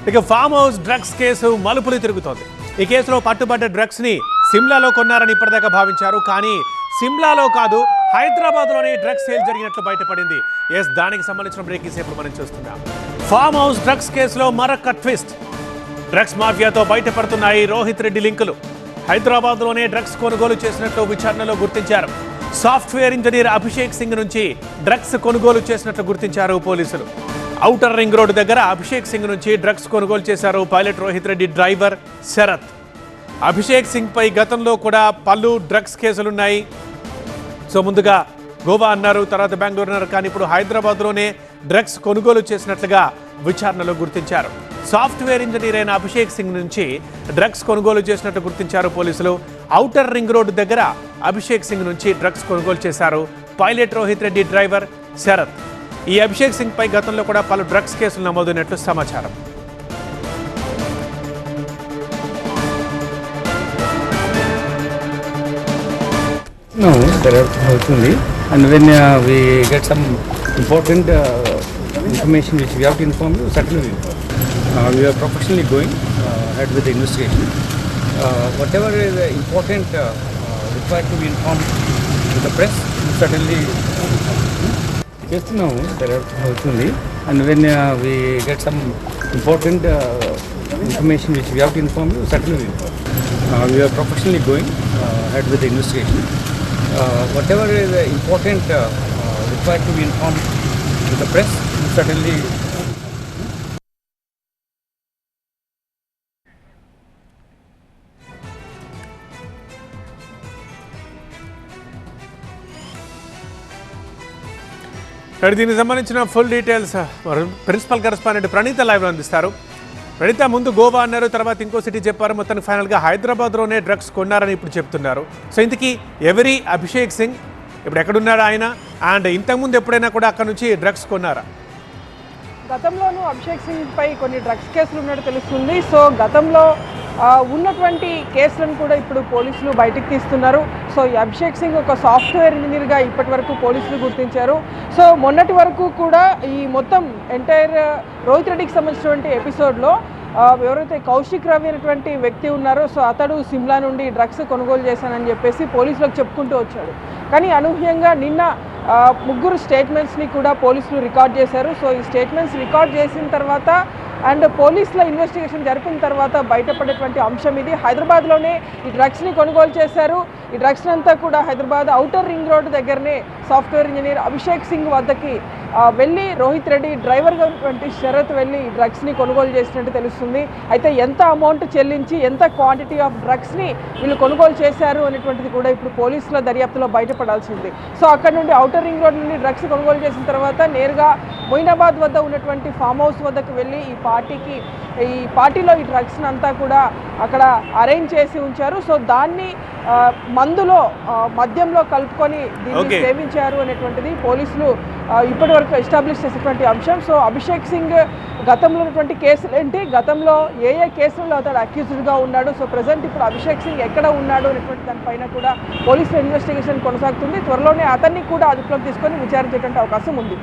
ఇక farm house drugs case మలుపులు తిరుగుతోంది. ఈ కేసులో పట్టుబడ్డ డ్రగ్స్ ని సిమ్లాలో కొన్నారని ఇప్పటిదాకా భావించారు. కానీ సిమ్లాలో కాదు, హైదరాబాద్లోనే డ్రగ్స్ సేల్ జరిగినట్లు బయటపడింది. దానికి సంబంధించిన బ్రేకింగ్ ఇప్పుడు మనం చూస్తున్నాం. ఫామ్ హౌస్ డ్రగ్స్ కేసులో మరొక ట్విస్ట్. డ్రగ్స్ మాఫియాతో బయటపడుతున్నాయి రోహిత్ రెడ్డి లింకులు. హైదరాబాద్లోనే డ్రగ్స్ కొనుగోలు చేసినట్లు విచారణలో గుర్తించారు. సాఫ్ట్వేర్ ఇంజనీర్ అభిషేక్ సింగ్ నుంచి డ్రగ్స్ కొనుగోలు చేసినట్లు గుర్తించారు పోలీసులు. ఔటర్ రింగ్ రోడ్డు దగ్గర అభిషేక్ సింగ్ నుంచి డ్రగ్స్ కొనుగోలు చేశారు పైలట్ రోహిత్ రెడ్డి డ్రైవర్ శరత్. అభిషేక్ సింగ్ పై గతంలో కూడా పలు డ్రగ్స్ కేసులున్నాయి. ముందుగా గోవా అన్నారు, తర్వాత బెంగళూరు అన్నారు, కానీ ఇప్పుడు హైదరాబాద్లోనే డ్రగ్స్ కొనుగోలు చేసినట్లుగా విచారణలో గుర్తించారు. సాఫ్ట్వేర్ ఇంజనీర్ అయిన అభిషేక్ సింగ్ నుంచి డ్రగ్స్ కొనుగోలు చేసినట్టు గుర్తించారు పోలీసులు. ఔటర్ రింగ్ రోడ్డు దగ్గర అభిషేక్ సింగ్ నుంచి డ్రగ్స్ కొనుగోలు చేశారు పైలట్ రోహిత్ రెడ్డి డ్రైవర్ శరత్. ఈ అభిషేక్ సింగ్ పై గతంలో కూడా పలు డ్రగ్స్ కేసులు నమోదైనట్లు సమాచారం. No, there are only, and when we get some important information which we have to inform you, certainly we inform. We are professionally going ahead with the investigation. Whatever is important required to be informed to the press, certainly. Yes, no, there are only, and when we get some important information which we have to inform you, certainly we inform. We are professionally going ahead with the investigation. Whatever is important required to be informed to the press, certainly. దీనికి సంబంధించిన full details principal correspondent Praneetha లైవ్లో అందిస్తారు. ప్రణీత, ముందు గోవా అన్నారు, తర్వాత ఇంకో city చెప్పారు, మొత్తానికి ఫైనల్గా హైదరాబాద్లోనే డ్రగ్స్ కొన్నారని ఇప్పుడు చెప్తున్నారు. ఇంతకీ ఎవరి అభిషేక్ సింగ్, ఇప్పుడు ఎక్కడున్నాడు ఆయన, అండ్ ఇంతకుముందు ఎప్పుడైనా కూడా అక్కడ నుంచి డ్రగ్స్ కొన్నారా? గతంలోనూ అభిషేక్ సింగ్ పై కొన్ని డ్రగ్స్ కేసులు ఉన్నట్టు తెలుస్తుంది. గతంలో ఉన్నటువంటి కేసులను కూడా ఇప్పుడు పోలీసులు బయటకు తీస్తున్నారు. ఈ అభిషేక్ సింగ్ ఒక సాఫ్ట్వేర్ ఇంజనీర్గా ఇప్పటి వరకు పోలీసులు గుర్తించారు. మొన్నటి వరకు కూడా ఈ మొత్తం ఎంటైర్ రోహిత్ రెడ్డికి సంబంధించినటువంటి ఎపిసోడ్లో ఎవరైతే కౌశిక్ రవి అనేటువంటి వ్యక్తి ఉన్నారో అతడు సిమ్లా నుండి డ్రగ్స్ కొనుగోలు చేశానని చెప్పేసి పోలీసులకు చెప్పుకుంటూ వచ్చాడు. కానీ అనూహ్యంగా నిన్న ముగ్గురు స్టేట్మెంట్స్ని కూడా పోలీసులు రికార్డ్ చేశారు. ఈ స్టేట్మెంట్స్ రికార్డ్ చేసిన తర్వాత అండ్ పోలీసుల ఇన్వెస్టిగేషన్ జరిపిన తర్వాత బయటపడేటువంటి అంశం ఇది. హైదరాబాద్లోనే ఈ డ్రగ్స్ని కొనుగోలు చేశారు. ఈ డ్రగ్స్ అంతా కూడా హైదరాబాద్ ఔటర్ రింగ్ రోడ్డు దగ్గరనే సాఫ్ట్వేర్ ఇంజనీర్ అభిషేక్ సింగ్ వద్దకి వెళ్ళి రోహిత్ రెడ్డి డ్రైవర్గా ఉన్నటువంటి శరత్ వెళ్ళి ఈ డ్రగ్స్ని కొనుగోలు చేసినట్టు తెలుస్తుంది. అయితే ఎంత అమౌంట్ చెల్లించి ఎంత క్వాంటిటీ ఆఫ్ డ్రగ్స్ని వీళ్ళు కొనుగోలు చేశారు అనేటువంటిది కూడా ఇప్పుడు పోలీసుల దర్యాప్తులో బయటపడాల్సింది. అక్కడ నుండి ఔటర్ రింగ్ రోడ్ నుండి డ్రగ్స్ కొనుగోలు చేసిన తర్వాత నేరుగా మొయినాబాద్ వద్ద ఉన్నటువంటి ఫామ్ హౌస్ వద్దకు వెళ్ళి ఈ పార్టీలో ఈ డ్రగ్స్ని అంతా కూడా అక్కడ అరేంజ్ చేసి ఉంచారు. దాన్ని మందులో మద్యంలో కలుపుకొని దీన్ని సేవించారు అనేటువంటిది పోలీసులు ఇప్పటి వరకు ఎస్టాబ్లిష్ చేసినటువంటి అంశం. అభిషేక్ సింగ్ గతంలో ఉన్నటువంటి కేసులు ఏంటి, గతంలో ఏ కేసుల్లో అతడు అక్యూజ్డ్గా ఉన్నాడు, ప్రజెంట్ ఇప్పుడు అభిషేక్ సింగ్ ఎక్కడ ఉన్నాడు అనేటువంటి దానిపైన కూడా పోలీసుల ఇన్వెస్టిగేషన్ కొనసాగుతుంది. త్వరలోనే అతన్ని కూడా అదుపులోకి తీసుకొని విచారించేటువంటి అవకాశం ఉంది.